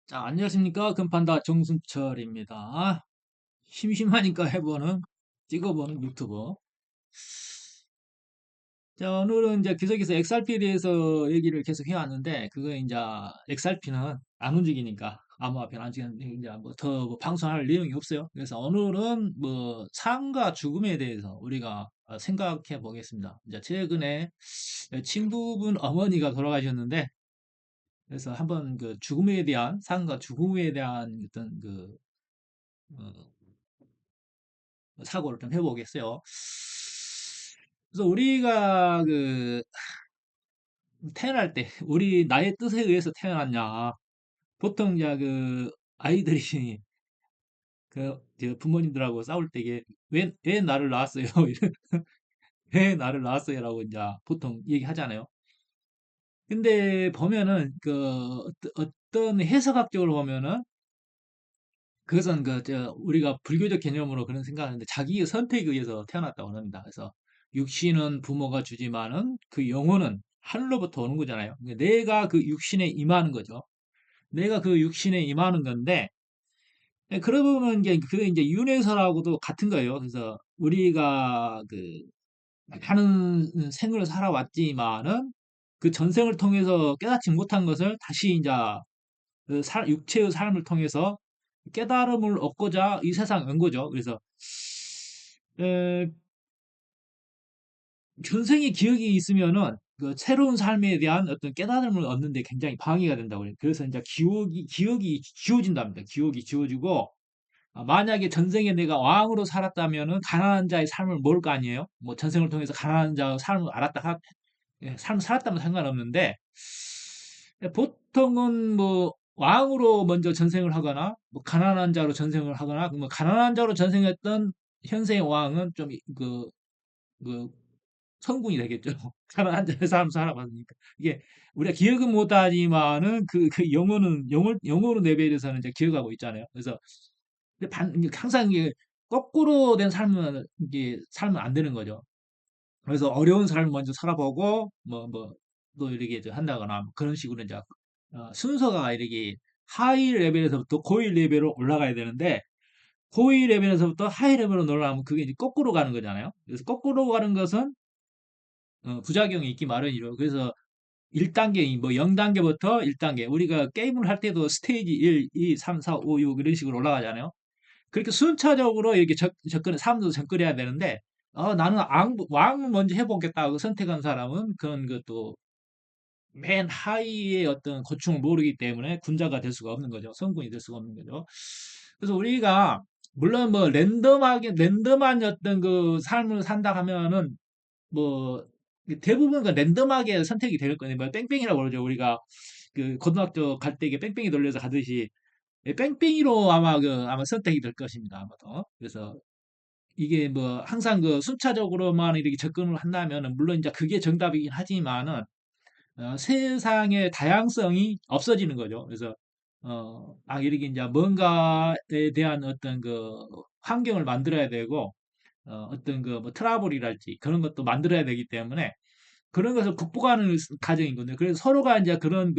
자, 안녕하십니까. 금판다 정순철입니다. 심심하니까 찍어보는 유튜버. 자, 오늘은 이제 계속해서 XRP에 대해서 얘기를 계속 해왔는데, 그거 이제 XRP는 안 움직이니까, 암호화폐는 안 움직이는데, 이제 뭐 방송할 내용이 없어요. 그래서 오늘은 뭐 삶과 죽음에 대해서 우리가 생각해 보겠습니다. 이제 최근에 친구분 어머니가 돌아가셨는데, 그래서 한번 그 죽음에 대한, 삶과 죽음에 대한 어떤 어, 사고를 좀 해보겠어요. 그래서 우리가 태어날 때, 우리 나의 뜻에 의해서 태어났냐. 보통 이제 아이들이 이제 부모님들하고 싸울 때 이게 왜 나를 낳았어요? 왜 나를 낳았어요라고 이제 보통 얘기하잖아요. 근데 보면은 어떤 해석학적으로 보면은 그것은 우리가 불교적 개념으로 그런 생각하는데 자기의 선택에 의해서 태어났다고 합니다. 그래서 육신은 부모가 주지만은 그 영혼은 하늘로부터 오는 거잖아요. 그러니까 내가 그 육신에 임하는 거죠. 내가 그 육신에 임하는 건데, 그러고 보면 그게 이제 윤회설하고도 같은 거예요. 그래서 우리가 많은 생을 살아왔지만은 그 전생을 통해서 깨닫지 못한 것을 다시 이제 육체의 삶을 통해서 깨달음을 얻고자 이 세상에 온 거죠. 그래서 에, 전생의 기억이 있으면은 그 새로운 삶에 대한 어떤 깨달음을 얻는 데 굉장히 방해가 된다고 해요. 그래서 이제 기억이 지워진답니다. 기억이 지워지고, 만약에 전생에 내가 왕으로 살았다면은 가난한 자의 삶을 모를 거 아니에요? 뭐 전생을 통해서 가난한 자의 삶을 삶을 살았다면 상관없는데, 보통은 뭐 왕으로 먼저 전생을 하거나 뭐 가난한 자로 전생을 하거나, 뭐 가난한 자로 전생했던 현생의 왕은 좀 그 성군이 되겠죠. 가난한 자의 삶을 살아봤으니까. 이게 우리가 기억은 못하지만은 영혼은 레벨에서는 이제 기억하고 있잖아요. 그래서 근데 이게 항상 이게 거꾸로 된 삶은 이게 살면 안 되는 거죠. 그래서 어려운 삶을 먼저 살아보고 또 이렇게 한다거나 뭐 그런 식으로 이제 순서가 이렇게 하이 레벨에서부터 고위 레벨로 올라가야 되는데, 고위 레벨에서부터 하이 레벨로 올라가면 그게 이제 거꾸로 가는 거잖아요. 그래서 거꾸로 가는 것은 부작용이 있기 마련이죠. 그래서 1단계, 뭐 0단계부터 1단계, 우리가 게임을 할 때도 스테이지 1, 2, 3, 4, 5, 6 이런 식으로 올라가잖아요. 그렇게 순차적으로 이렇게 사람도 접근해야 되는데, 나는 왕을 먼저 해보겠다고 선택한 사람은 그런 것도 맨 하위의 어떤 고충을 모르기 때문에 군자가 될 수가 없는 거죠. 성군이 될 수가 없는 거죠. 그래서 우리가 물론 뭐 랜덤한 어떤 그 삶을 산다 하면은 뭐 대부분 랜덤하게 선택이 될 거예요. 뭐 뺑뺑이라고 그러죠. 우리가 그 고등학교 갈 때 이게 뺑뺑이 돌려서 가듯이 뺑뺑이로 아마 선택이 될 것입니다. 아마도. 그래서 이게 뭐 항상 순차적으로만 이렇게 접근을 한다면은 물론 이제 그게 정답이긴 하지만은 세상의 다양성이 없어지는 거죠. 그래서 이렇게 이제 뭔가에 대한 어떤 환경을 만들어야 되고, 어떤 뭐 트러블이랄지 그런 것도 만들어야 되기 때문에 그런 것을 극복하는 과정인 건데, 그래서 서로가 이제 그런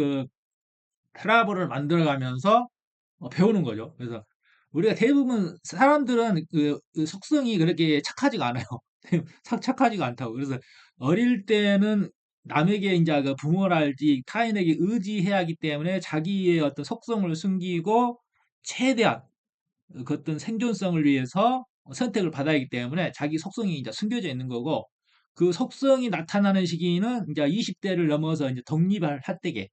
트러블을 만들어가면서 배우는 거죠. 그래서 우리가 대부분 사람들은 그 속성이 그렇게 착하지가 않아요. 착하지가 않다고. 그래서 어릴 때는 남에게 이제 부모랄지 타인에게 의지해야 하기 때문에 자기의 어떤 속성을 숨기고 최대한 그 어떤 생존성을 위해서 선택을 받아야 하기 때문에 자기 속성이 이제 숨겨져 있는 거고, 그 속성이 나타나는 시기는 이제 20대를 넘어서 이제 독립을 할 때게,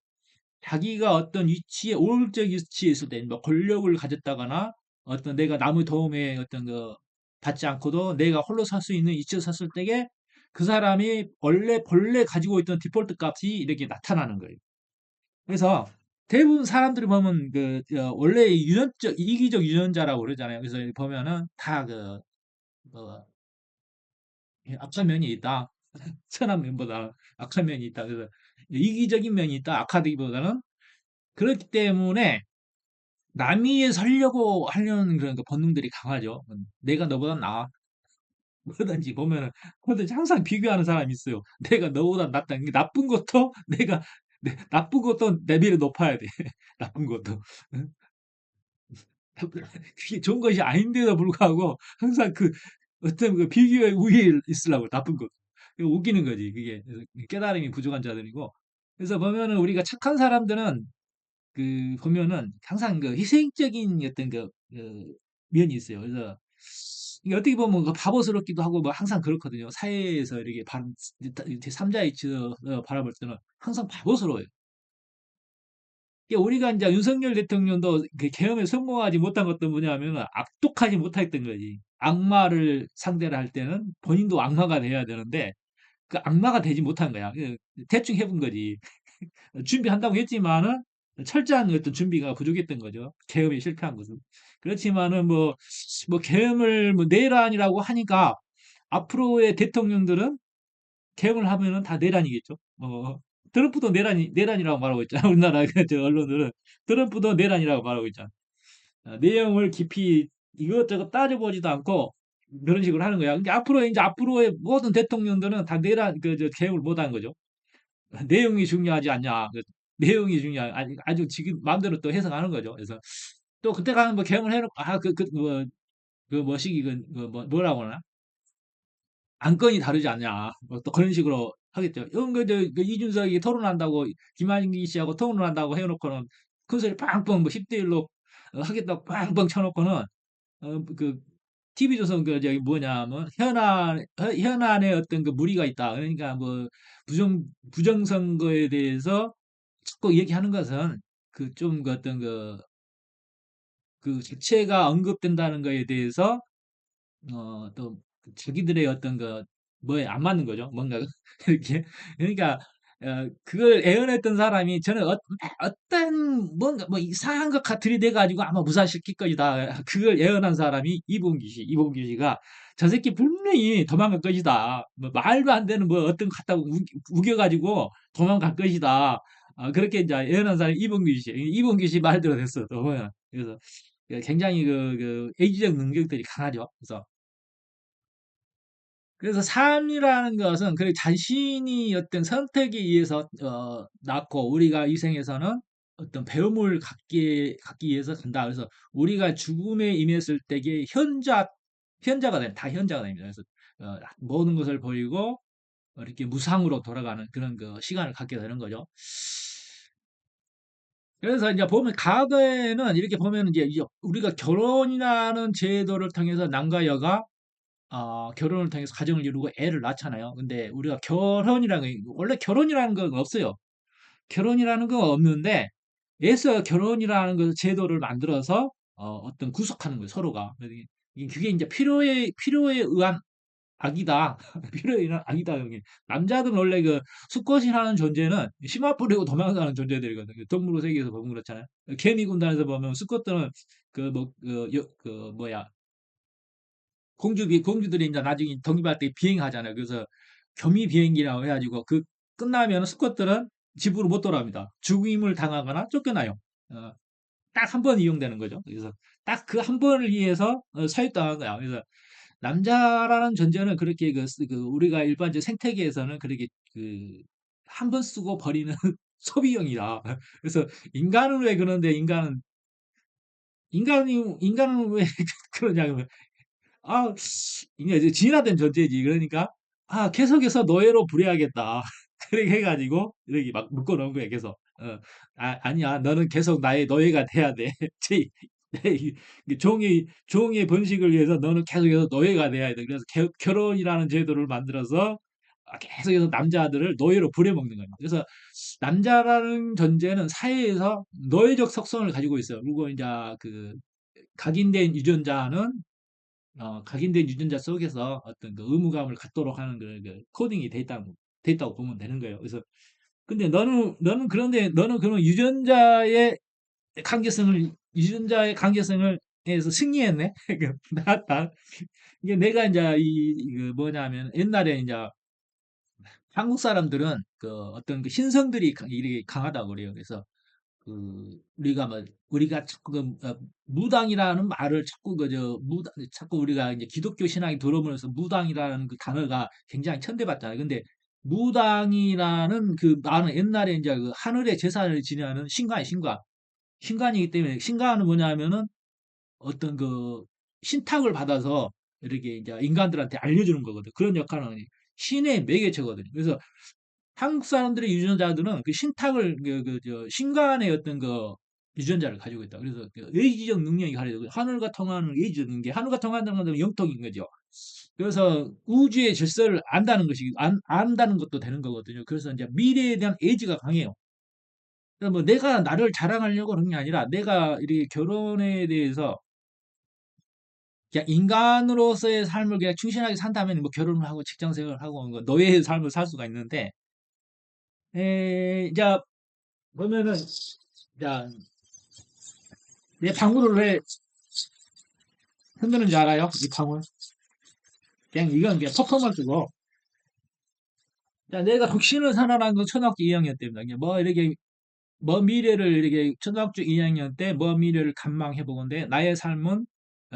자기가 어떤 우월적 위치에 있을 때, 뭐 권력을 가졌다거나 어떤 내가 남의 도움에 받지 않고도 내가 홀로 설 수 있는 위치에 섰을 때에 그 사람이 본래 가지고 있던 디폴트 값이 이렇게 나타나는 거예요. 그래서 대부분 사람들이 보면 원래 이기적 유전자라고 그러잖아요. 그래서 보면은 다 뭐, 악한 면이 있다. 선한 면보다 악한 면이 있다. 그래서 이기적인 면이 있다. 악하기보다는. 그렇기 때문에 남 위에 서려고 하려는 그런 본능들이 강하죠. 내가 너보다 나아. 뭐든지 보면은, 뭐든지 항상 비교하는 사람이 있어요. 내가 너보다 낫다. 이게 나쁜 것도 내가 나쁜 것도 레벨이 높아야 돼. 나쁜 것도. 응? 그게 좋은 것이 아닌데도 불구하고 항상 그 어떤 그 비교의 우위에 있으려고 나쁜 것. 이거 웃기는 거지, 그게. 그래서 깨달음이 부족한 자들이고. 그래서 보면은 우리가 착한 사람들은 그 보면은 항상 그 희생적인 어떤 그 면이 있어요. 그래서 이게 어떻게 보면 그 바보스럽기도 하고 뭐 항상 그렇거든요. 사회에서 이렇게 삼자의 입장에서 바라볼 때는 항상 바보스러워요. 이게 우리가 이제 윤석열 대통령도 그 계엄에 성공하지 못한 것도 뭐냐면 악독하지 못했던 거지. 악마를 상대를 할 때는 본인도 악마가 돼야 되는데 그 악마가 되지 못한 거야. 대충 해본 거지. 준비한다고 했지만은 철저한 어떤 준비가 부족했던 거죠. 계엄에 실패한 것은. 그렇지만은 뭐 계엄을 뭐 내란이라고 하니까 앞으로의 대통령들은 계엄을 하면은 다 내란이겠죠. 트럼프도 내란이라고 말하고 있잖아. 우리나라 저 언론들은 트럼프도 내란이라고 말하고 있잖아. 내용을 깊이 이것저것 따져보지도 않고 그런 식으로 하는 거야. 근데 앞으로의 모든 대통령들은 다 저 계엄을 못 하는 거죠. 내용이 중요하지 않냐. 내용이 아니, 아주 지금 마음대로 또 해석하는 거죠. 그래서 또 그때 가면 뭐 계엄을 해놓고 뭐시기 뭐라고 하나 안건이 다르지 않냐. 뭐또 그런 식으로 하겠죠. 이런 그 이준석이 토론한다고 김한기 씨하고 토론을 한다고 해놓고는 큰 소리 빵빵 뭐 10대 1로 하겠다고 빵빵 쳐놓고는 그 TV조선 그 저기 뭐냐면 현안에 어떤 그 무리가 있다. 그러니까 뭐 부정선거에 대해서 자꾸 얘기하는 것은 그 좀 그 어떤 그 자체가 언급된다는 거에 대해서 또 자기들의 어떤 뭐에 안 맞는 거죠. 뭔가 이렇게 그러니까 그걸 애언했던 사람이 저는 어떤 뭔가 뭐 이상한 것 들이대 가지고 아마 무산시킬 것이다. 그걸 애언한 사람이 이봉규 씨가 저 새끼 분명히 도망갈 것이다. 뭐 말도 안 되는 뭐 어떤 거 갖다가 우겨가지고 도망갈 것이다. 그렇게 이제 애언한 사람이 이봉규 씨. 이봉규 씨 말대로 됐어. 또 뭐야. 그래서 굉장히 그 의지적 능력들이 강하죠. 그래서 삶이라는 것은 그 자신이 어떤 선택에 의해서 낳고 우리가 이 생에서는 어떤 배움을 갖기 위해서 간다. 그래서 우리가 죽음에 임했을 때의 현자가 됩니다. 다 현자가 됩니다. 그래서 모든 것을 버리고 이렇게 무상으로 돌아가는 그런 그 시간을 갖게 되는 거죠. 그래서 이제 보면 과거에는 이렇게 보면 이제 우리가 결혼이라는 제도를 통해서 남과 여가 결혼을 통해서 가정을 이루고 애를 낳잖아요. 근데 우리가 원래 결혼이라는 건 없어요. 결혼이라는 건 없는데, 애써 결혼이라는 그 제도를 만들어서, 어떤 구속하는 거예요, 서로가. 그게 이제 필요에 의한 악이다. 필요에 의한 악이다. 이게. 남자들은 원래 그 수컷이라는 존재는 심화 뿌리고 도망가는 존재들이거든요. 동물의 세계에서 보면 그렇잖아요. 개미군단에서 보면 수컷들은 뭐야, 공주들이 이제 나중에 독립할 때 비행하잖아요. 그래서 겸이 비행기라고 해가지고 끝나면 수컷들은 집으로 못 돌아옵니다. 죽임을 당하거나 쫓겨나요. 어, 딱 한 번 이용되는 거죠. 그래서 딱 그 한 번을 위해서 사육당한 거야. 그래서 남자라는 존재는 그렇게 우리가 일반적 생태계에서는 그렇게 한 번 쓰고 버리는 소비용이다. 그래서 인간은 왜 그런데 인간은 왜 그러냐면 이게 이제 진화된 존재지. 그러니까, 계속해서 노예로 부려야겠다. 그렇게 해가지고, 이렇게 막 묶어놓은 거야, 계속. 아니야. 너는 계속 나의 노예가 돼야 돼. 종의 번식을 위해서 너는 계속해서 노예가 돼야 돼. 그래서 결혼이라는 제도를 만들어서 계속해서 남자들을 노예로 부려먹는 거야. 그래서 남자라는 존재는 사회에서 노예적 속성을 가지고 있어요. 그리고 이제 각인된 유전자는 각인된 유전자 속에서 어떤 그 의무감을 갖도록 하는 그 코딩이 돼 있다고 보면 되는 거예요. 그래서 근데 너는 그런데 너는 그런 유전자의 강제성을 해서 승리했네. 나 이게 내가 이제 그 뭐냐면 옛날에 이제 한국 사람들은 그 어떤 그 신성들이 이렇게 강하다고 그래요. 그래서 우리가 자꾸 무당이라는 말을 자꾸 자꾸 우리가 이제 기독교 신앙이 들어오면서 무당이라는 그 단어가 굉장히 천대받잖아요. 근데 무당이라는 그 나는 옛날에 이제 그 하늘의 제사를 지내는 신관이 신관. 신관이기 때문에 신관은 뭐냐면은 어떤 그 신탁을 받아서 이렇게 이제 인간들한테 알려주는 거거든. 그런 역할은 신의 매개체거든요. 그래서 한국 사람들의 유전자들은 그 신탁을 저 신관의 어떤 그 유전자를 가지고 있다. 그래서 그 의지적 능력이 가려고 하늘과 통하는 의지적 능력, 하늘과 통한다는 건 영적인 거죠. 그래서 우주의 질서를 안다는 것이 안다는 것도 되는 거거든요. 그래서 이제 미래에 대한 의지가 강해요. 그러니까 뭐 내가 나를 자랑하려고 그런 게 아니라 내가 이렇게 결혼에 대해서 그냥 인간으로서의 삶을 그냥 충실하게 산다면 뭐 결혼을 하고 직장 생활을 하고 뭐 노예의 삶을 살 수가 있는데 이제 보면은 자, 내 방울을 왜 흔드는 줄 알아요? 이 방울. 그냥 이건 그냥 퍼포먼스고. 자, 내가 독신을 살아난 건 초등학교 2학년 때입니다. 그냥 뭐 이렇게 먼 미래를 이렇게 초등학교 2학년 때 먼 미래를 간망해 보건데 나의 삶은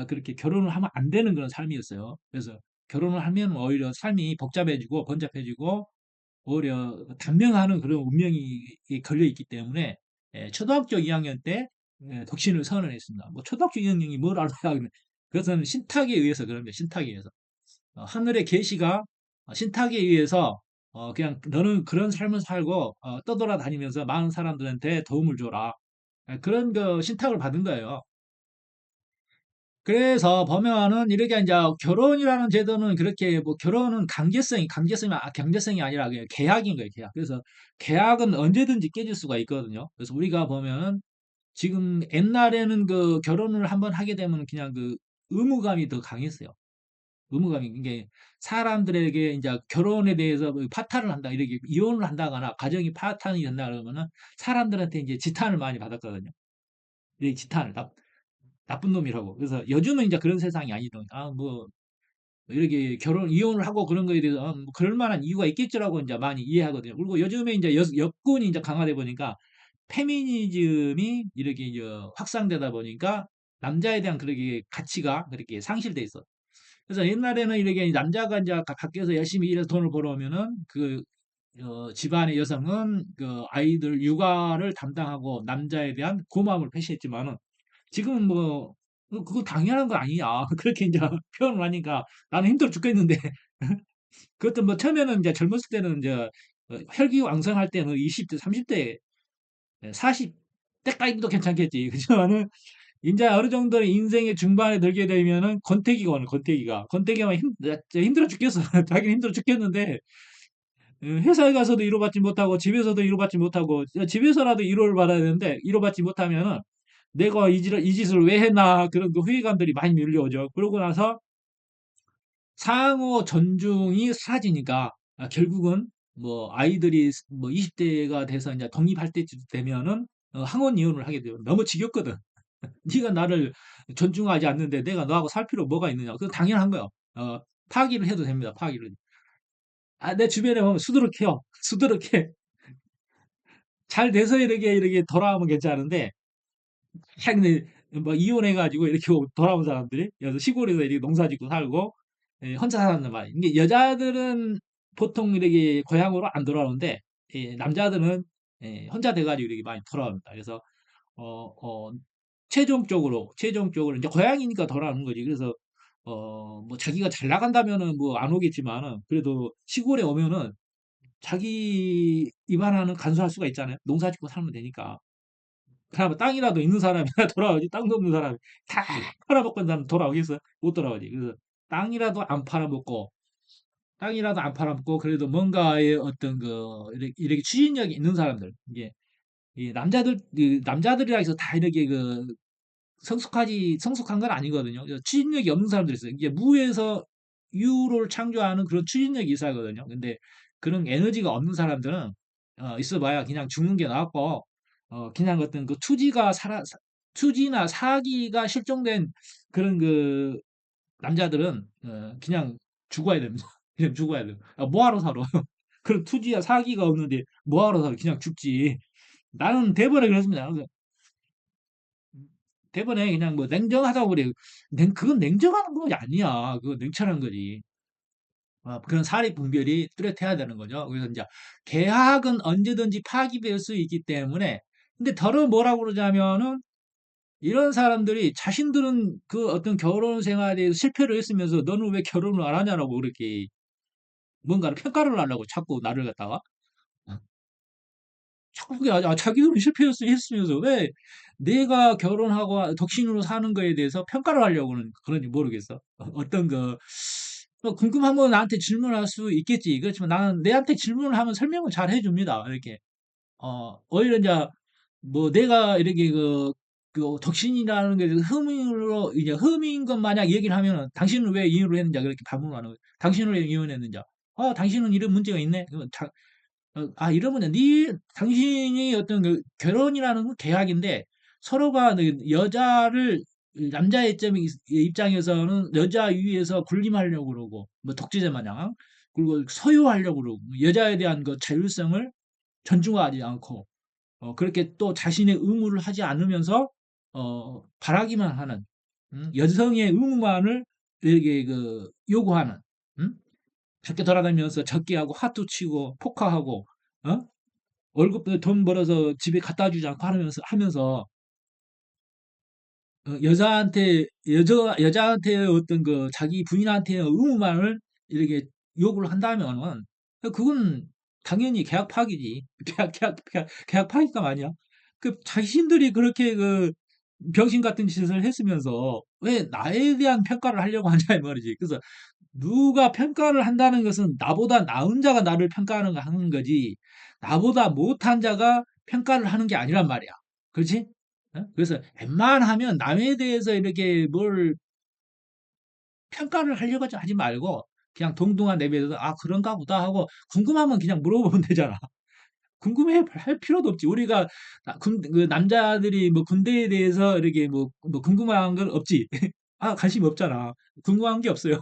그렇게 결혼을 하면 안 되는 그런 삶이었어요. 그래서 결혼을 하면 오히려 삶이 복잡해지고 번잡해지고 오히려 단명하는 그런 운명이 걸려 있기 때문에 초등학교 2학년 때 독신을 선언했습니다. 뭐 초등학교 2학년이 뭘 알아야 그것은 신탁에 의해서 그럽니다. 신탁에 의해서. 하늘의 계시가 신탁에 의해서 그냥 너는 그런 삶을 살고 떠돌아다니면서 많은 사람들한테 도움을 줘라. 그런 그 신탁을 받은 거예요. 그래서 보면은 이렇게 이제 결혼이라는 제도는 그렇게 뭐 결혼은 강제성이 아니라 그냥 계약인 거예요, 계약. 그래서 계약은 언제든지 깨질 수가 있거든요. 그래서 우리가 보면은 지금 옛날에는 그 결혼을 한번 하게 되면 그냥 그 의무감이 더 강했어요. 의무감이 이게 사람들에게 이제 결혼에 대해서 뭐 파탄을 한다 이렇게 이혼을 한다거나 가정이 파탄이 된다 그러면은 사람들한테 이제 지탄을 많이 받았거든요. 이 지탄을 나쁜 놈이라고. 그래서 요즘은 이제 그런 세상이 아니더니 뭐 이렇게 이혼을 하고 그런 거에 대해서 뭐 그럴 만한 이유가 있겠지라고 이제 많이 이해하거든요. 그리고 요즘에 이제 여건이 이제 강화돼 보니까 페미니즘이 이렇게 이제 확산되다 보니까 남자에 대한 그렇게 가치가 그렇게 상실돼 있어. 그래서 옛날에는 이렇게 남자가 이제 밖에서 열심히 일해서 돈을 벌어오면은 집안의 여성은 그 아이들 육아를 담당하고 남자에 대한 고마움을 표시했지만은 지금은 뭐 그거 당연한 거 아니냐 그렇게 이제 표현을 하니까 나는 힘들어 죽겠는데 그것도 뭐 처음에는 이제 젊었을 때는 이제 혈기왕성할 때는 20대, 30대, 40대까지도 괜찮겠지. 그지만은 이제 어느 정도 인생의 중반에 들게 되면은 권태기가 오는 권태기가 힘들어 죽겠어. 자기는 힘들어 죽겠는데 회사에 가서도 위로받지 못하고 집에서도 위로받지 못하고 집에서라도 위로를 받아야 되는데 위로받지 못하면은 내가 이 짓을 왜 했나 그런 그 후회감들이 많이 밀려오죠. 그러고 나서 상호 존중이 사라지니까 결국은 뭐 아이들이 뭐 20대가 돼서 이제 독립할 때쯤 되면은 항원 이혼을 하게 돼요. 너무 지겹거든. 네가 나를 존중하지 않는데 내가 너하고 살 필요 뭐가 있느냐. 그거 당연한 거예요. 파기를 해도 됩니다. 파기를. 내 주변에 보면 수두룩해요. 수두룩해. 잘 돼서 이렇게 돌아오면 괜찮은데 근데 뭐 이혼해가지고 이렇게 돌아온 사람들이 여기서 시골에서 이렇게 농사 짓고 살고 혼자 살았단 말이에요. 이게 여자들은 보통 이렇게 고향으로 안 돌아오는데 남자들은 혼자 돼가지고 이렇게 많이 돌아옵니다. 그래서 어, 어, 최종적으로 이제 고향이니까 돌아오는 거지. 그래서 뭐 자기가 잘 나간다면은 뭐 안 오겠지만은 그래도 시골에 오면은 자기 입안하는 간수할 수가 있잖아요. 농사 짓고 살면 되니까. 그나마 땅이라도 있는 사람이 돌아오지. 땅도 없는 사람이 다 팔아먹고 있는 사람 돌아오겠어? 못 돌아오지. 그래서 땅이라도 안 팔아먹고 땅이라도 안 팔아먹고 그래도 뭔가의 어떤 그 이렇게 추진력이 있는 사람들 이게 이 남자들이라 해서 다 이렇게 그 성숙한 건 아니거든요. 추진력이 없는 사람들이 있어요. 이게 무에서 유를 창조하는 그런 추진력이 있어야 하거든요. 근데 그런 에너지가 없는 사람들은 있어봐야 그냥 죽는 게 나았고 그냥 어떤 그 투지나 사기가 실종된 그런 그 남자들은 그냥 죽어야 됩니다. 그냥 죽어야 돼요. 뭐하러 살아? 그런 투지야 사기가 없는데 뭐하러 살아? 그냥 죽지. 나는 대번에 그랬습니다. 대번에 그냥 뭐 냉정하다고 그래. 그건 냉정한 거 아니야. 그거 냉철한 거지. 그런 사립 분별이 뚜렷해야 되는 거죠. 그래서 이제 계약은 언제든지 파기될 수 있기 때문에 근데 더러 뭐라고 그러자면은 이런 사람들이 자신들은 그 어떤 결혼 생활에 실패를 했으면서 너는 왜 결혼을 안 하냐라고 그렇게 뭔가를 평가를 하려고 자꾸 나를 갖다가 자꾸 그게 자기들은 실패했으면서 왜 내가 결혼하고 독신으로 사는 거에 대해서 평가를 하려고는 그런지 모르겠어. 어떤 궁금하면 나한테 질문할 수 있겠지. 그렇지만 나는 내한테 질문을 하면 설명을 잘 해줍니다. 이렇게. 오히려 이제 뭐 내가 이렇게 독신이라는 게 흠으로 이제 흠인 것 마냥 얘기를 하면은 당신은 왜 이혼을 했는지 그렇게 반문을 하는 거예요. 당신은 왜 이혼했는지. 당신은 이런 문제가 있네. 그러면 이러면 당신이 어떤 결혼이라는 건 계약인데 서로가 여자를 남자의 입장에서는 여자 위에서 군림하려고 그러고 뭐 독재자 마냥 그리고 소유하려고 그러고 여자에 대한 그 자율성을 존중하지 않고 그렇게 또 자신의 의무를 하지 않으면서 바라기만 하는 여성의 의무만을 이렇게 요구하는 음? 밖에 돌아다니면서 적기하고 화투 치고 포카하고 어? 월급도 돈 벌어서 집에 갖다 주지 않고 하면서 여자한테 어떤 자기 부인한테 의무만을 이렇게 요구를 한다면은 그건 당연히 계약 파기지. 계약 파기가 아니야. 자신들이 그렇게 병신 같은 짓을 했으면서 왜 나에 대한 평가를 하려고 하냐 이 말이지. 그래서 누가 평가를 한다는 것은 나보다 나은 자가 나를 하는 거지. 나보다 못한 자가 평가를 하는 게 아니란 말이야. 그렇지? 그래서 웬만하면 남에 대해서 이렇게 뭘 평가를 하려고 하지 말고 그냥 동등한 레벨에서 그런가 보다 하고 궁금하면 그냥 물어보면 되잖아. 궁금해 할 필요도 없지. 우리가 남자들이 뭐 군대에 대해서 이렇게 뭐 궁금한 건 없지. 관심 없잖아. 궁금한 게 없어요.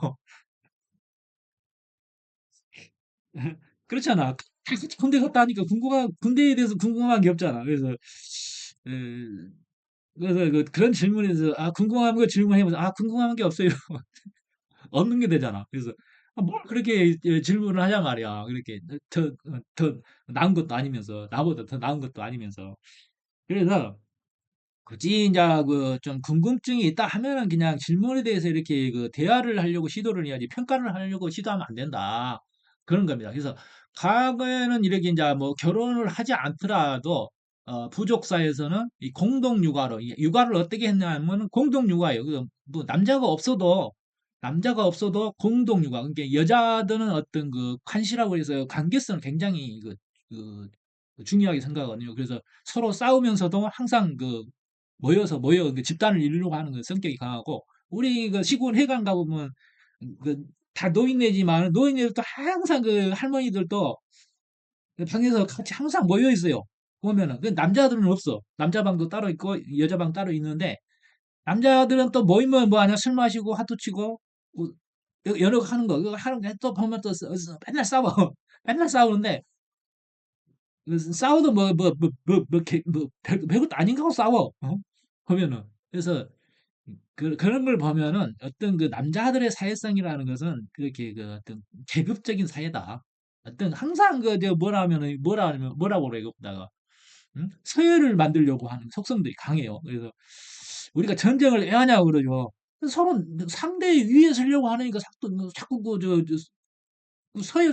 그렇잖아. 군대 갔다 하니까 군대에 대해서 궁금한 게 없잖아. 에, 그래서 그런 질문에서 궁금한 거 질문해보자. 궁금한 게 없어요. 없는 게 되잖아. 그래서 뭘 그렇게 질문을 하냐 말이야. 그렇게 더 나은 것도 아니면서 나보다 더 나은 것도 아니면서. 그래서 굳이 이제 좀 궁금증이 있다 하면은 그냥 질문에 대해서 이렇게 대화를 하려고 시도를 해야지 평가를 하려고 시도하면 안 된다. 그런 겁니다. 그래서 과거에는 이렇게 이제 뭐 결혼을 하지 않더라도 부족사에서는 이 공동 육아로 육아를 어떻게 했냐 하면 공동 육아예요. 뭐 남자가 없어도 공동 육아. 그러니까 여자들은 어떤 관시라고 해서 관계성을 굉장히 중요하게 생각하거든요. 그래서 서로 싸우면서도 항상 모여 집단을 이루려고 하는 성격이 강하고 우리 시골 해관 가보면 그 다 노인네지만 노인네들도 항상 할머니들도 방에서 같이 항상 모여 있어요. 보면은 남자들은 없어. 남자 방도 따로 있고 여자 방 따로 있는데 남자들은 또 모이면 뭐 하냐 술 마시고 하도 치고 뭐 여러 거 하는 거 그거 하는 게 또 보면 또 맨날 싸워. 맨날 싸우는데 싸워도 별것도 아닌 거하고 싸워. 보면은 그래서 그런 걸 보면은 어떤 남자들의 사회성이라는 것은 그렇게 어떤 계급적인 사회다. 어떤 항상 뭐라고 그래요, 그다가 응? 서열을 만들려고 하는 속성들이 강해요. 그래서 우리가 전쟁을 왜 하냐고 그러죠. 서로 상대 위에 서려고 하니까 자꾸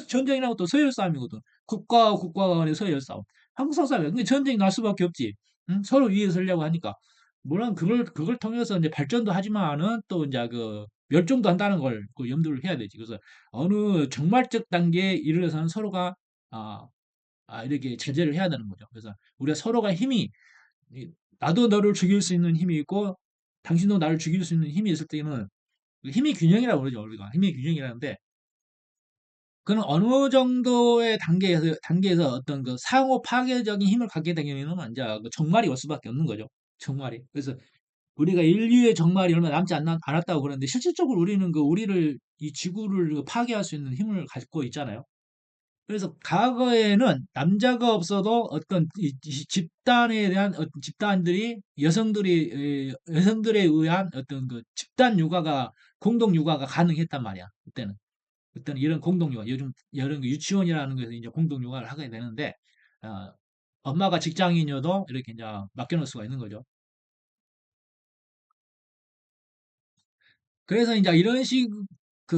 전쟁이라고 또 서열 싸움이거든. 국가와 국가 간의 서열 싸움. 항상 싸움이야. 근데 전쟁이 날 수밖에 없지. 응? 서로 위에 서려고 하니까. 물론 그걸 통해서 이제 발전도 하지만은 또 이제 멸종도 한다는 걸 염두를 해야 되지. 그래서 어느 종말적 단계에 이르러서는 서로가 아, 이렇게 자제를 해야 되는 거죠. 그래서 우리가 서로가 나도 너를 죽일 수 있는 힘이 있고 당신도 나를 죽일 수 있는 힘이 있을 때는 힘의 균형이라고 그러죠. 우리가 힘의 균형이라는데 그는 어느 정도의 단계에서 어떤 상호 파괴적인 힘을 갖게 되면은 이제 정말이 올 수밖에 없는 거죠. 정말이. 그래서 우리가 인류의 정말이 얼마 남지 않았다고 그러는데 실질적으로 우리는 우리를 이 지구를 파괴할 수 있는 힘을 갖고 있잖아요. 그래서 과거에는 남자가 없어도 어떤 이 집단에 대한 집단들이 여성들에 의한 어떤 집단 육아가 공동 육아가 가능했단 말이야. 그때는. 어떤 이런 공동육아, 요즘 이런 유치원이라는 것에서 이제 공동육아를 하게 되는데, 어, 엄마가 직장인이어도 이렇게 이제 맡겨놓을 수가 있는 거죠. 그래서 이제 이런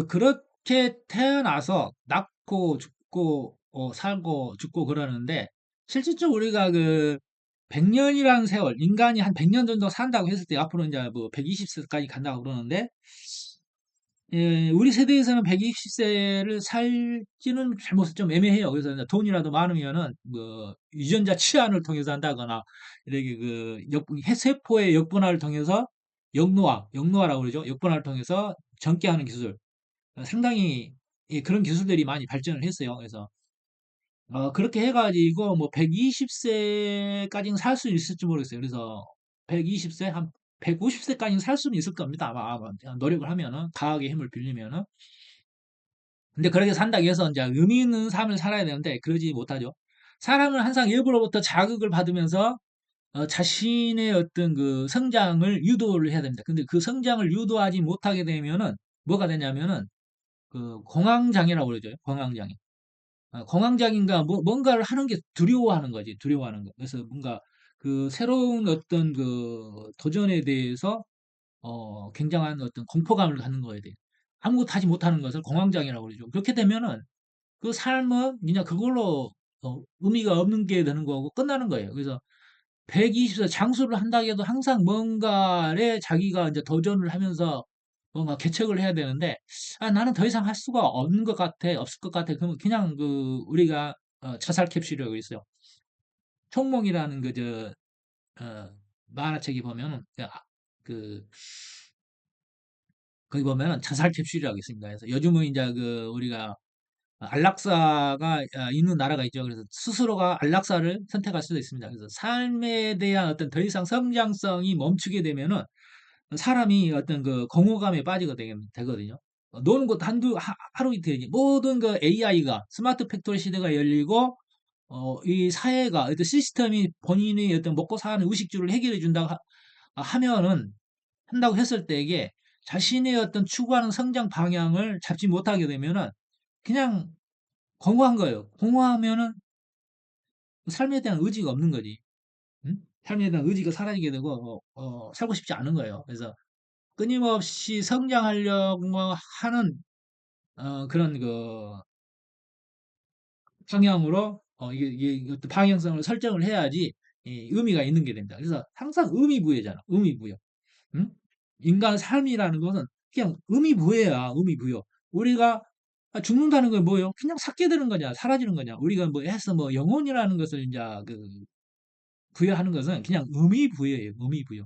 그렇게 태어나서 낳고 죽고, 살고 죽고 그러는데, 실질적으로 우리가 100년이라는 세월, 인간이 한 100년 정도 산다고 했을 때, 앞으로 이제 뭐 120세까지 간다고 그러는데, 예, 우리 세대에서는 120세를 살지는 좀 애매해요. 그래서 이제 돈이라도 많으면은 뭐 유전자 치환을 통해서 한다거나 이렇게 세포의 역분화를 통해서 역노화라고 그러죠. 역분화를 통해서 젊게 하는 기술. 상당히 예, 그런 기술들이 많이 발전을 했어요. 그래서 그렇게 해가지고 뭐 120세까지는 살 수 있을지 모르겠어요. 그래서 120세 한 150세까지는 살 수는 있을 겁니다. 아마 노력을 하면은 과학의 힘을 빌리면은. 근데 그렇게 산다고 해서 이제 의미 있는 삶을 살아야 되는데 그러지 못하죠. 사람은 항상 일부로부터 자극을 받으면서 자신의 어떤 성장을 유도를 해야 됩니다. 근데 그 성장을 유도하지 못하게 되면은 뭐가 되냐면은 공황장애라고 그러죠. 공황장애. 공황장애인가 뭔가를 하는 게 두려워하는 거지. 두려워하는 거. 그래서 뭔가 새로운 어떤 도전에 대해서 굉장한 어떤 공포감을 갖는 거에 대해 아무것도 하지 못하는 것을 공황장애라고 그러죠. 그렇게 되면은 그 삶은 그냥 그걸로 의미가 없는 게 되는 거고 끝나는 거예요. 그래서 120세 장수를 한다 해도 항상 뭔가에 자기가 이제 도전을 하면서 뭔가 개척을 해야 되는데 나는 더 이상 할 수가 없는 것 같아 없을 것 같아 그러면 그냥 우리가 자살 캡슐이라고 있어요. 총몽이라는 만화책이 보면은 그 거기 보면은 자살 캡슐이라고 있습니다. 그래서 요즘은 이제 우리가 안락사가 있는 나라가 있죠. 그래서 스스로가 안락사를 선택할 수도 있습니다. 그래서 삶에 대한 어떤 더 이상 성장성이 멈추게 되면은 사람이 어떤 공허감에 빠지게 되거든요. 노는 것도 하루 이틀이지. 모든 AI가 스마트 팩토리 시대가 열리고 이 사회가 어떤 시스템이 본인의 어떤 먹고 사는 의식주를 해결해 준다고 하면은 한다고 했을 때 이게 자신의 어떤 추구하는 성장 방향을 잡지 못하게 되면은 그냥 공허한 거예요. 공허하면은 삶에 대한 의지가 없는 거지. 응? 삶에 대한 의지가 사라지게 되고 살고 싶지 않은 거예요. 그래서 끊임없이 성장하려고 하는 그런 방향으로 이게 어떤 방향성을 설정을 해야지 이 의미가 있는 게 됩니다. 그래서 항상 의미부여잖아. 의미부여. 응? 인간 삶이라는 것은 그냥 의미부여야. 의미부여. 우리가 죽는다는 건 뭐예요? 그냥 삭게 되는 거냐, 사라지는 거냐. 우리가 뭐 해서 뭐 영혼이라는 것을 이제 부여하는 것은 그냥 의미부여예요. 의미부여.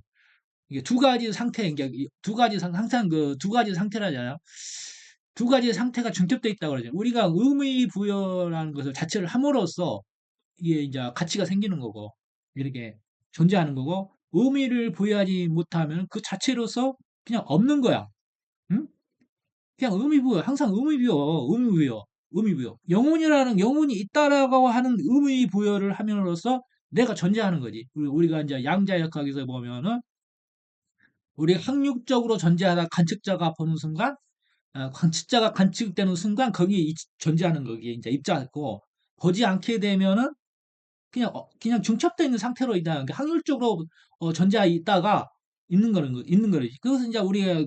이게 두 가지 상태, 이게 두 가지 항상 두 가지 상태라잖아요. 두 가지 상태가 중첩되어 있다고 그러죠. 우리가 의미 부여라는 것을 자체를 함으로써 이게 이제 가치가 생기는 거고, 이렇게 존재하는 거고, 의미를 부여하지 못하면 그 자체로서 그냥 없는 거야. 응? 그냥 의미 부여, 항상 의미 부여, 의미 부여, 의미 부여. 영혼이 있다라고 하는 의미 부여를 함으로써 내가 존재하는 거지. 우리가 이제 양자역학에서 보면은 우리가 확률적으로 존재하다 관측자가 보는 순간, 관측자가 관측되는 순간 거기에 존재하는 거기에 이제 입자고 보지 않게 되면은 그냥 중첩되어 있는 상태로 있다. 그러니까 확률적으로 존재하 있다가 있는 거지. 그것은 이제 우리가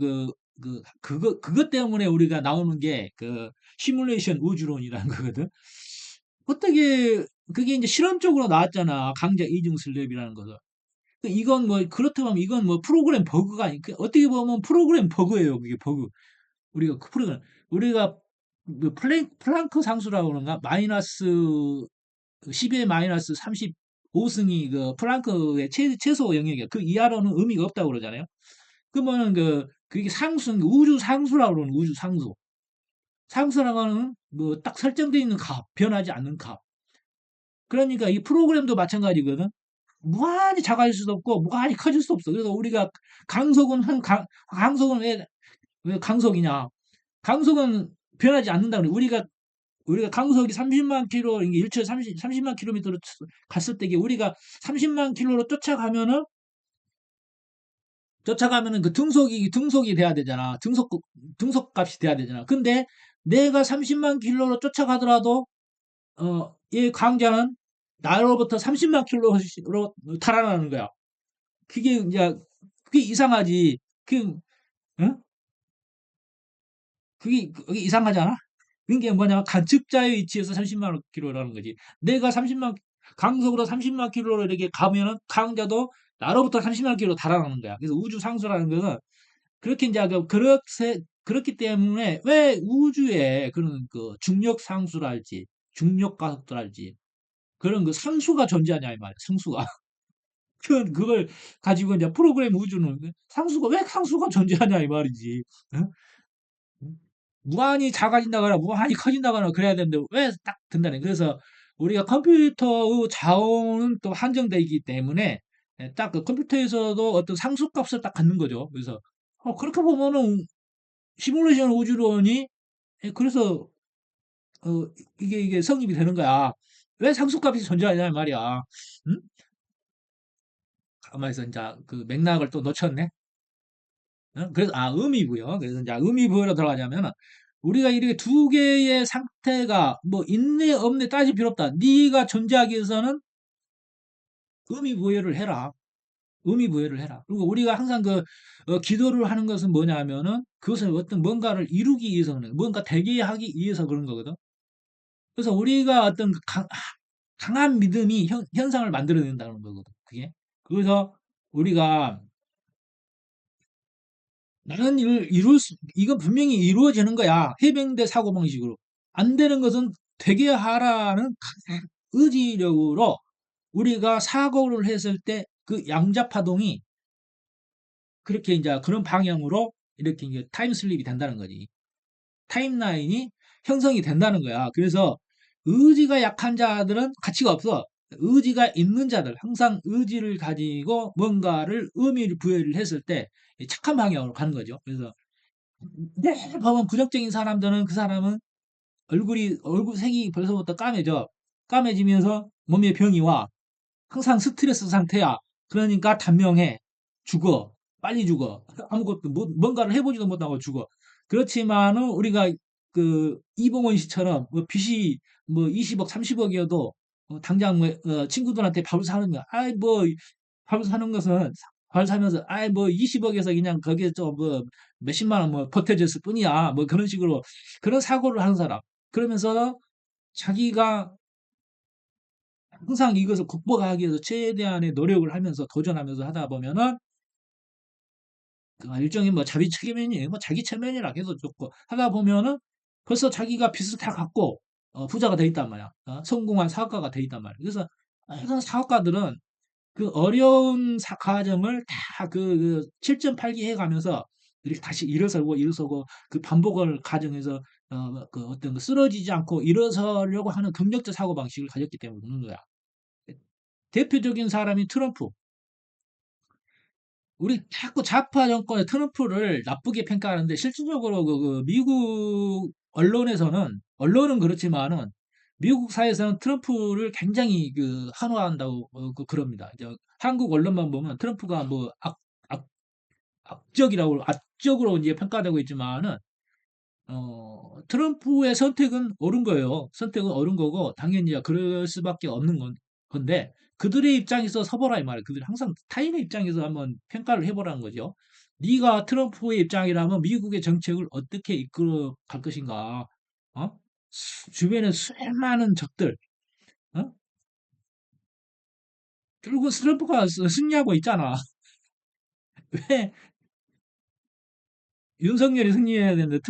그것 때문에 우리가 나오는 게 시뮬레이션 우주론이라는 거거든. 어떻게 그게 이제 실험적으로 나왔잖아. 강제 이중 슬랩이라는 것을. 이건 뭐 그렇다면 이건 뭐 프로그램 버그가 아니 어떻게 보면 프로그램 버그예요. 그게 버그. 우리가 뭐 플랑크 상수라고 그런가 마이너스 12의 마이너스 35승이 플랑크의 최소 영역이야. 그 이하로는 의미가 없다고 그러잖아요. 그러면은 그게 우주 상수라고 그러는 우주 상수. 상수라고 하는 뭐 딱 설정되어 있는 값, 변하지 않는 값. 그러니까 이 프로그램도 마찬가지거든. 무한히 작아질 수도 없고 무한히 커질 수 없어. 그래서 우리가 강속은 강속은 왜 강속이냐? 강속은 변하지 않는다 그래. 우리가 강속이 30만 킬로, 이게 일초에 30만 킬로미터로 갔을 때, 우리가 30만 킬로로 쫓아가면은 등속이 돼야 되잖아. 등속 값이 돼야 되잖아. 근데 내가 30만 킬로로 쫓아가더라도 이 강자는 나로부터 30만 킬로로 달아나는 거야. 그게 이제 그게 이상하지. 그 어? 그게 이상하잖아. 그게 뭐냐? 관측자의 위치에서 30만 킬로라는 거지. 내가 30만 강속으로 30만 킬로로 이렇게 가면은 강자도 나로부터 30만 킬로 달아나는 거야. 그래서 우주 상수라는 것은 그렇게 이제 그렇기 때문에 왜 우주에 그런 그 중력 상수랄지 중력 가속도랄지 그런 그 상수가 존재하냐 이 말이야. 상수가. 그걸 가지고 이제 프로그램 우주는 상수가 왜 상수가 존재하냐 이 말이지. 어? 무한히 작아진다거나 무한히 커진다거나 그래야 되는데 왜 딱 된다네. 그래서 우리가 컴퓨터의 자원은 또 한정되어 있기 때문에 딱 그 컴퓨터에서도 어떤 상수값을 딱 갖는 거죠. 그래서 그렇게 보면은 시뮬레이션 우주론이 그래서 어, 이게 성립이 되는 거야. 왜 상수값이 존재하냐 말이야. 응? 가만있어 이제 그 맥락을 또 놓쳤네. 그래서 의미고요. 그래서 이제 의미부여로 들어가자면 우리가 이렇게 두 개의 상태가 뭐 있네 없네 따질 필요 없다. 네가 존재하기 위해서는 의미부여를 해라. 의미부여를 해라. 그리고 우리가 항상 기도를 하는 것은 뭐냐면은 그것을 어떤 뭔가를 이루기 위해서 그런 거야. 뭔가 되게 하기 위해서 그런 거거든. 그래서 우리가 어떤 강한 믿음이 현상을 만들어낸다는 거거든. 그게. 그래서 우리가 나는 이건 분명히 이루어지는 거야. 해병대 사고방식으로. 안 되는 것은 되게 하라는 강한 의지력으로 우리가 사고를 했을 때 그 양자파동이 그렇게 이제 그런 방향으로 이렇게 이제 타임슬립이 된다는 거지. 타임라인이 형성이 된다는 거야. 그래서 의지가 약한 자들은 가치가 없어. 의지가 있는 자들, 항상 의지를 가지고 뭔가를 의미를 부여를 했을 때 착한 방향으로 가는 거죠. 그래서 늘 보면 부정적인 사람들은 그 사람은 얼굴 색이 벌써부터 까매져. 까매지면서 몸에 병이 와. 항상 스트레스 상태야. 그러니까 단명해. 죽어. 빨리 죽어. 아무것도 뭔가를 해보지도 못하고 죽어. 그렇지만은 우리가 그 이봉원 씨처럼 뭐 빚이 뭐 20억, 30억이어도 당장 뭐 친구들한테 밥을 사는 거야. 아이 뭐 밥을 사는 것은 밥을 사면서 아이 뭐 20억에서 그냥 거기에 좀 뭐 몇십만 원 뭐 보태줬을 뿐이야. 뭐 그런 식으로 그런 사고를 하는 사람. 그러면서 자기가 항상 이것을 극복하기 위해서 최대한의 노력을 하면서 도전하면서 하다 보면은 그 일종의 뭐 자기 체면이에요. 뭐 자기 체면이라 해도 좋고 하다 보면은 벌써 자기가 빚을 다 갚고 부자가 돼 있단 말이야. 성공한 사업가가 돼 있단 말이야. 그래서 이런 사업가들은 그 어려운 과정을 다 그 7.8기 해가면서 이렇게 다시 일어서고 그 반복을 가정해서 그 어떤 그 쓰러지지 않고 일어서려고 하는 긍정적 사고 방식을 가졌기 때문에 그런 거야. 대표적인 사람이 트럼프. 우리 자꾸 좌파 정권의 트럼프를 나쁘게 평가하는데 실질적으로 미국 언론은 그렇지만은 미국 사회에서는 트럼프를 굉장히 환호한다고 그럽니다. 이제 한국 언론만 보면 트럼프가 뭐 악적으로 이제 평가되고 있지만은 트럼프의 선택은 옳은 거예요. 선택은 옳은 거고, 당연히 그럴 수밖에 없는 건데, 그들의 입장에서 서보라, 이 말이에요. 그들이 항상 타인의 입장에서 한번 평가를 해보라는 거죠. 네가 트럼프의 입장이라면 미국의 정책을 어떻게 이끌어 갈 것인가? 어? 주변에 수많은 적들, 어? 결국 트럼프가 승리하고 있잖아. 왜 윤석열이 승리해야 되는데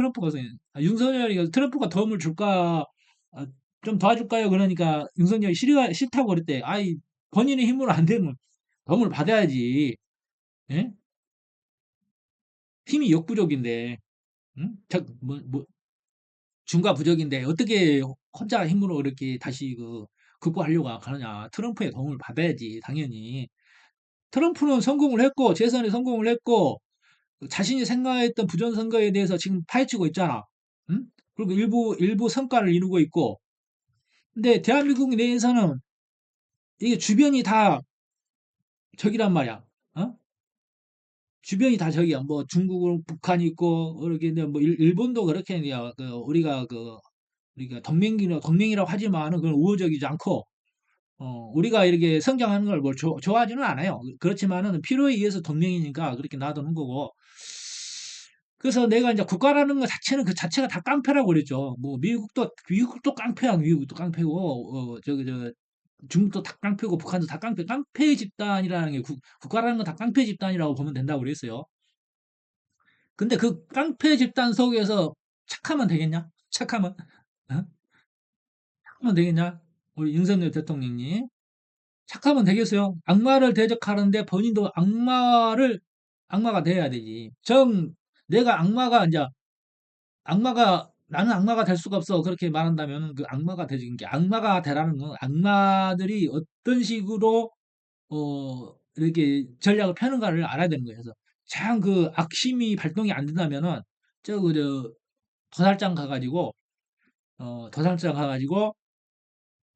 윤석열이 트럼프가 도움을 줄까? 아, 좀 도와줄까요? 그러니까 윤석열이 싫다고 그랬대. 아이, 본인의 힘으로 안 되면 도움을 받아야지. 예? 힘이 역부족인데, 응? 중과 부족인데 어떻게 혼자 힘으로 이렇게 다시 극복하려고 하느냐. 트럼프의 도움을 받아야지, 당연히. 트럼프는 성공을 했고, 재선에 성공을 했고, 자신이 생각했던 부정선거에 대해서 지금 파헤치고 있잖아. 응? 그리고 일부 성과를 이루고 있고. 근데 대한민국 내에서는 이게 주변이 다 적이란 말이야. 어? 주변이 다 저기야. 뭐 중국은 북한이 있고 그렇게 이제 뭐 일본도 그렇게 이제 우리가 동맹이라고 하지만은 그건 우호적이지 않고 우리가 이렇게 성장하는 걸 뭘 좋아하지는 않아요. 그렇지만은 필요에 의해서 동맹이니까 그렇게 놔두는 거고. 그래서 내가 이제 국가라는 것 자체는 그 자체가 다 깡패라고 그랬죠. 뭐 미국도 깡패야. 미국도 깡패고 저기 저 중국도 다 깡패고 북한도 다 깡패. 깡패 집단이라는 게 국가라는 건 다 깡패 집단이라고 보면 된다고 그랬어요. 근데 그 깡패 집단 속에서 착하면 되겠냐? 착하면 어? 착하면 되겠냐? 우리 윤석열 대통령님 착하면 되겠어요? 악마를 대적하는데 본인도 악마가 돼야 되지. 내가 나는 악마가 될 수가 없어. 그렇게 말한다면 그 악마가 되는 게 악마가 되라는 건 악마들이 어떤 식으로 이렇게 전략을 펴는가를 알아야 되는 거예요. 그래서 참 그 악심이 발동이 안 된다면은 저 도살장 가가지고 도살장 가가지고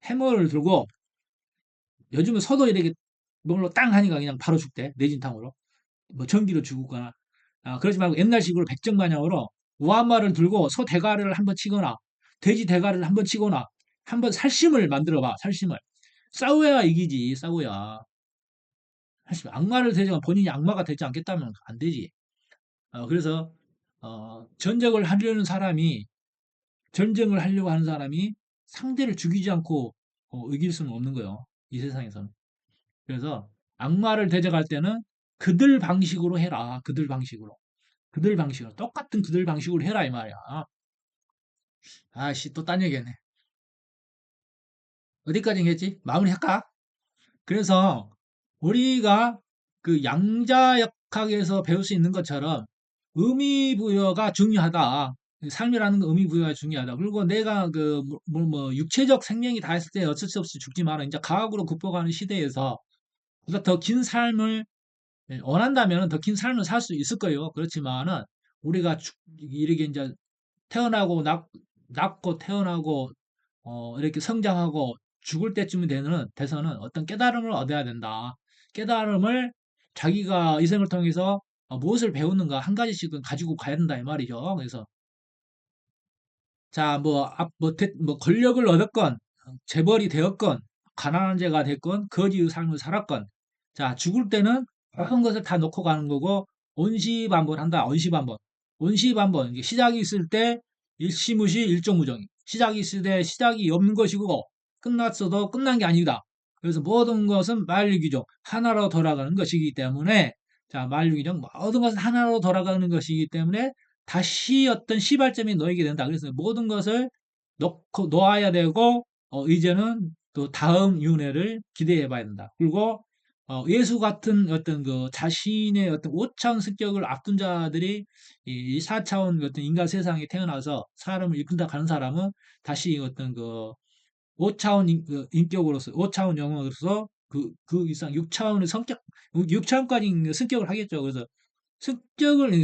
해머를 들고 요즘은 서도 이렇게 뭘로 땅 하니까 그냥 바로 죽대 내진탕으로 뭐 전기로 죽거나 그러지 말고 옛날식으로 백정마냥으로 우한말을 들고 소 대가리를 한번 치거나 돼지 대가리를 한번 치거나 한번 살심을 만들어봐 살심을 싸워야 이기지 싸워야 사실 악마를 대적한 본인이 악마가 되지 않겠다면 안 되지 그래서 전쟁을 하려고 하는 사람이 상대를 죽이지 않고 이길 수는 없는 거예요 이 세상에서는 그래서 악마를 대적할 때는 그들 방식으로 해라 그들 방식으로 똑같은 그들 방식으로 해라 이 말이야. 아씨 또 딴 얘기했네. 어디까지 했지? 마무리할까? 그래서 우리가 그 양자역학에서 배울 수 있는 것처럼 의미부여가 중요하다. 삶이라는 건 의미부여가 중요하다. 그리고 내가 육체적 생명이 다 했을 때 어쩔 수 없이 죽지만 이제 과학으로 극복하는 시대에서 보다 더 긴 삶을 원한다면 더 긴 삶을 살 수 있을 거예요. 그렇지만은 우리가 이렇게 이제 태어나고 낳고 태어나고 이렇게 성장하고 죽을 때쯤이 돼서는 어떤 깨달음을 얻어야 된다. 깨달음을 자기가 이 생을 통해서 무엇을 배우는가 한 가지씩은 가지고 가야 된다 이 말이죠. 그래서 자, 뭐 권력을 얻었건 재벌이 되었건 가난한 자가 됐건 거지의 삶을 살았건 자, 죽을 때는 모든 것을 다 놓고 가는 거고 온시반복한다. 온시반복. 온시반복. 이게 시작이 있을 때 일시무시 일종무정. 시작이 있을 때 시작이 없는 것이고 끝났어도 끝난 게 아니다. 그래서 모든 것은 만유기종 하나로 돌아가는 것이기 때문에 자, 만유기종 모든 것은 하나로 돌아가는 것이기 때문에 다시 어떤 시발점이 놓이게 된다. 그래서 모든 것을 놓아야 되고 이제는 또 다음 윤회를 기대해 봐야 된다. 그리고 예수 같은 어떤 그 자신의 어떤 5차원 성격을 앞둔 자들이 이 4차원 어떤 인간 세상에 태어나서 사람을 이끈다 가는 사람은 다시 어떤 그 5차원 인격으로서 5차원 영혼으로서 그 이상 6차원의 성격 6차원까지 성격을 하겠죠. 그래서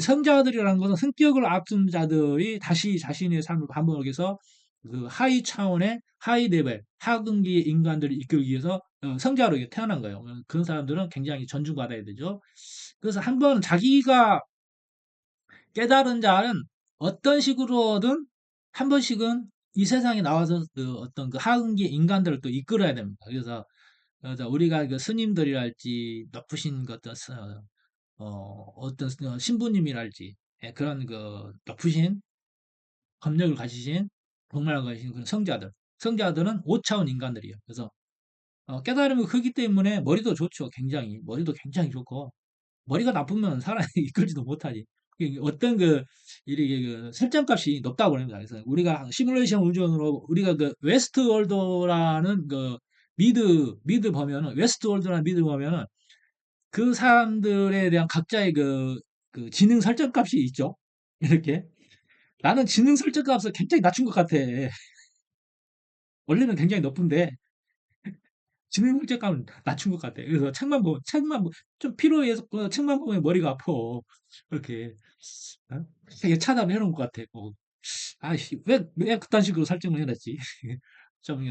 성자들이라는 것은 성격을 앞둔 자들이 다시 자신의 삶을 반복하기 위해서 그 하위 차원의 하위 레벨, 하등기의 인간들을 이끌기 위해서 성자로 태어난 거예요. 그런 사람들은 굉장히 존중받아야 되죠. 그래서 한번 자기가 깨달은 자는 어떤 식으로든 한 번씩은 이 세상에 나와서 그 어떤 그 하등기 인간들을 또 이끌어야 됩니다. 그래서 우리가 그 스님들이랄지 높으신 그 어떤 신부님이랄지 그런 그 높으신 법력을 가지신 복말을 가지신 그런 성자들은 5차원 인간들이에요. 그래서 깨달음이 크기 때문에 머리도 좋죠. 머리도 굉장히 좋고 머리가 나쁘면 사람이 이끌지도 못하지. 어떤 이렇게 설정값이 높다고 합니다. 그래서 우리가 시뮬레이션 우주론으로 우리가 그 웨스트월드라는 미드 보면은 웨스트월드라는 미드 보면은 그 사람들에 대한 각자의 그 지능 설정값이 있죠. 이렇게. 나는 지능 설정값을 굉장히 낮춘 것 같아. 원래는 굉장히 높은데, 지능 설정값은 낮춘 것 같아. 그래서 좀 필요해서 책만 보면 머리가 아파. 이렇게. 어? 되게 차단해 놓은 것 같아. 아이씨, 왜 그딴 식으로 설정을 해놨지? 좀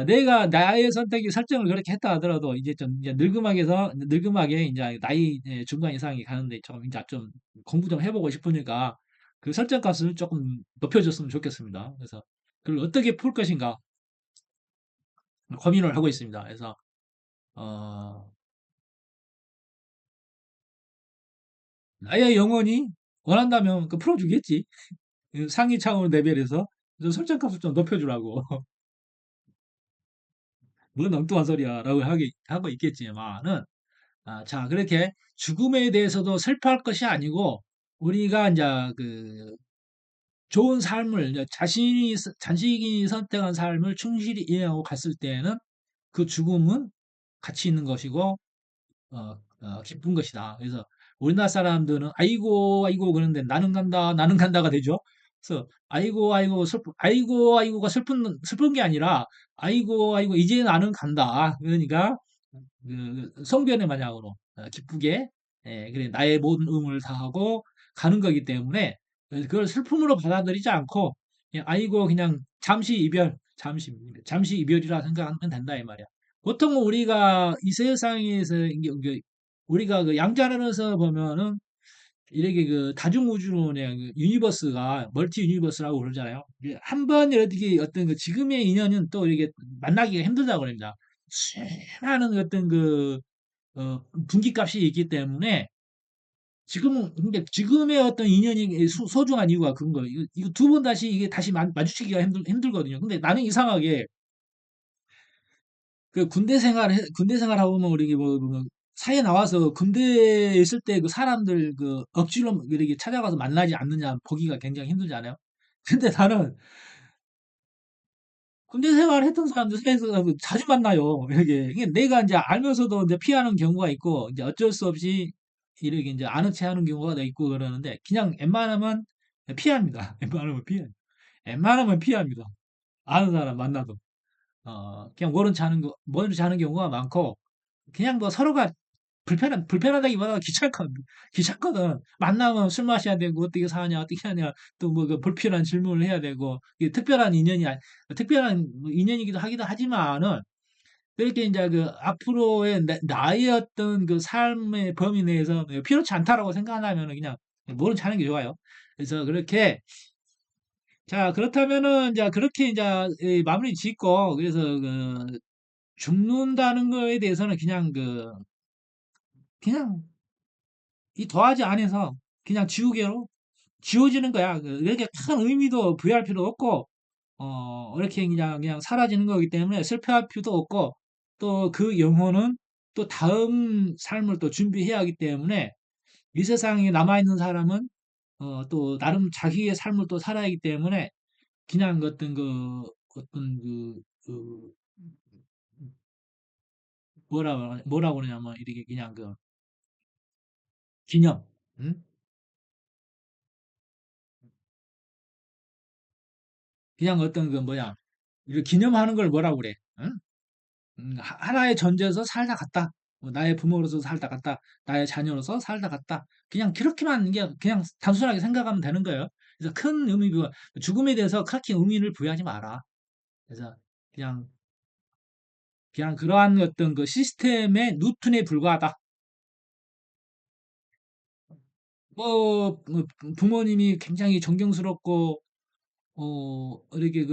내가 나의 선택이 설정을 그렇게 했다 하더라도 이제 좀 이제 늙음하게 이제 나이 중반 이상이 가는데 좀 이제 좀 공부 좀 해보고 싶으니까 그 설정 값을 조금 높여줬으면 좋겠습니다. 그래서 그걸 어떻게 풀 것인가 고민을 하고 있습니다. 그래서 어, 나의 영혼이 원한다면 그 풀어주겠지. 그 상위 차원 레벨에서 좀 설정 값을 좀 높여주라고. 뭔 엉뚱한 소리야라고 하고 있겠지만은 자, 그렇게 죽음에 대해서도 슬퍼할 것이 아니고, 우리가 이제 그 좋은 삶을, 이제 자신이 선택한 삶을 충실히 이행하고 갔을 때에는 그 죽음은 가치 있는 것이고, 기쁜 것이다. 그래서 우리나라 사람들은 아이고, 아이고, 그러는데 나는 간다, 나는 간다가 되죠. 그래서 아이고, 아이고, 아이고가 슬픈 게 아니라 아이고, 아이고, 이제 나는 간다. 그러니까 성변의 마냥으로 기쁘게 그래 나의 모든 의무를 다하고 가는 거기 때문에 그걸 슬픔으로 받아들이지 않고 그냥 아이고 그냥 잠시 이별이라 생각하면 된다 이 말이야. 보통 우리가 이 세상에서 우리가 그 양자론에서 보면은 이렇게 그 다중우주론의 그 유니버스가 멀티 유니버스라고 그러잖아요. 한 번 이렇게 어떤 그 지금의 인연은 또 이렇게 만나기가 힘들다고 그럽니다. 수많은 어떤 분기값이 있기 때문에 근데 지금의 어떤 인연이 소중한 이유가 그런 거예요. 이거 두 번 다시 이게 다시 마주치기가 힘들거든요. 근데 나는 이상하게 그 군대 생활하고 보면 우리 사회 나와서 군대에 있을 때 그 사람들 그 억지로 이렇게 찾아가서 만나지 않느냐 보기가 굉장히 힘들잖아요. 근데 나는 군대 생활을 했던 사람들 사이에서 자주 만나요. 이게 내가 이제 알면서도 이제 피하는 경우가 있고, 이제 어쩔 수 없이 이렇게 이제 아는 체 하는 경우가 있고 그러는데, 그냥 웬만하면 피합니다. 웬만하면 피합니다. 아는 사람 만나도. 그냥 모른 체 하는 경우가 많고, 그냥 뭐 서로가 불편하다기보다 귀찮거든. 만나면 술 마셔야 되고, 어떻게 사냐, 어떻게 하냐, 또 뭐, 그 불필요한 질문을 해야 되고, 이게 특별한 뭐 인연이기도 하기도 하지만은, 그렇게 이제 그 앞으로의 나의 어떤 그 삶의 범위 내에서 필요치 않다라고 생각한다면 그냥 모른 체 하는 게 좋아요. 그래서 자, 그렇다면은, 이제 그렇게 이제 마무리 짓고, 그래서 죽는다는 거에 대해서는 그냥 이 도화지 안에서 그냥 지워지는 거야. 이렇게 큰 의미도 부여할 필요 없고, 이렇게 그냥 사라지는 거기 때문에 슬퍼할 필요도 없고, 또 그 영혼은 또 다음 삶을 또 준비해야 하기 때문에 이 세상에 남아있는 사람은 또 나름 자기의 삶을 또 살아야 하기 때문에 그냥 어떤 뭐라 그러냐면 이렇게 그냥 기념, 응? 그냥 어떤 이렇게 기념하는 걸 뭐라 그래? 응? 하나의 전제에서 살다 갔다. 나의 부모로서 살다 갔다. 나의 자녀로서 살다 갔다. 그냥 그렇게만 이게 그냥 단순하게 생각하면 되는 거예요. 그래서 죽음에 대해서 그렇게 의미를 부여하지 마라. 그래서 그냥 그러한 어떤 그 시스템의 루틴에 불과하다. 뭐 부모님이 굉장히 존경스럽고 이렇게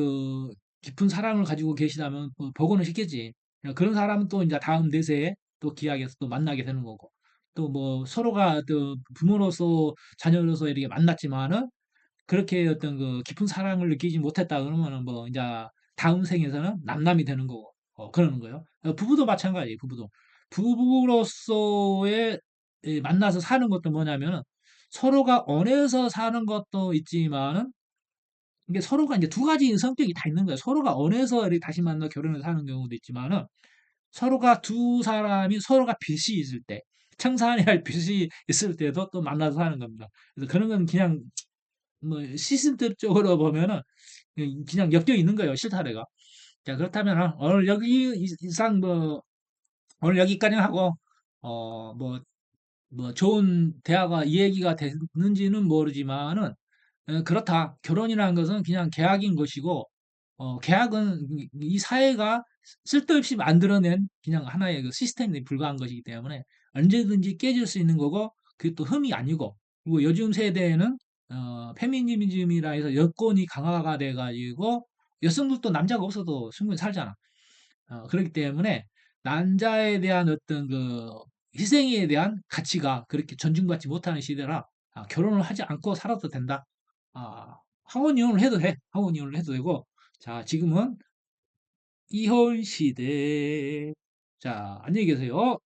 깊은 사랑을 가지고 계시다면 복원을 시켰지. 그런 사람은 또 이제 다음 내세에 또 기약에서 또 만나게 되는 거고. 또 뭐 서로가 또 부모로서 자녀로서 이렇게 만났지만은 그렇게 어떤 깊은 사랑을 느끼지 못했다 그러면은 뭐 이제 다음 생에서는 남남이 되는 거고. 그러는 거예요. 부부도 마찬가지예요. 부부로서의 만나서 사는 것도 뭐냐면은 서로가 언해서 사는 것도 있지만은 이게 서로가 이제 두 가지 성격이 다 있는 거예요. 서로가 언해서 이렇게 다시 만나 결혼해서 사는 경우도 있지만은 서로가 두 사람이 서로가 빚이 있을 때, 청산해야 할 빚이 있을 때도 또 만나서 사는 겁니다. 그래서 그런 건 그냥 뭐 시스템적으로 보면은 그냥 엮여 있는 거예요. 실타래가. 자, 그렇다면 오늘 여기 이상 오늘 여기까지 하고 뭐 좋은 대화가 이 얘기가 됐는지는 모르지만은 그렇다. 결혼이라는 것은 그냥 계약인 것이고 계약은 이 사회가 쓸데없이 만들어낸 그냥 하나의 그 시스템에 불과한 것이기 때문에 언제든지 깨질 수 있는 거고, 그게 또 흠이 아니고, 그리고 요즘 세대에는 페미니즘이라 해서 여건이 강화가 돼가지고 여성들도 남자가 없어도 충분히 살잖아. 그렇기 때문에 남자에 대한 어떤 그 희생에 대한 가치가 그렇게 존중받지 못하는 시대라, 결혼을 하지 않고 살아도 된다. 학원 이혼을 해도 돼. 학원 이혼을 해도 되고. 자, 지금은 이혼 시대. 자, 안녕히 계세요.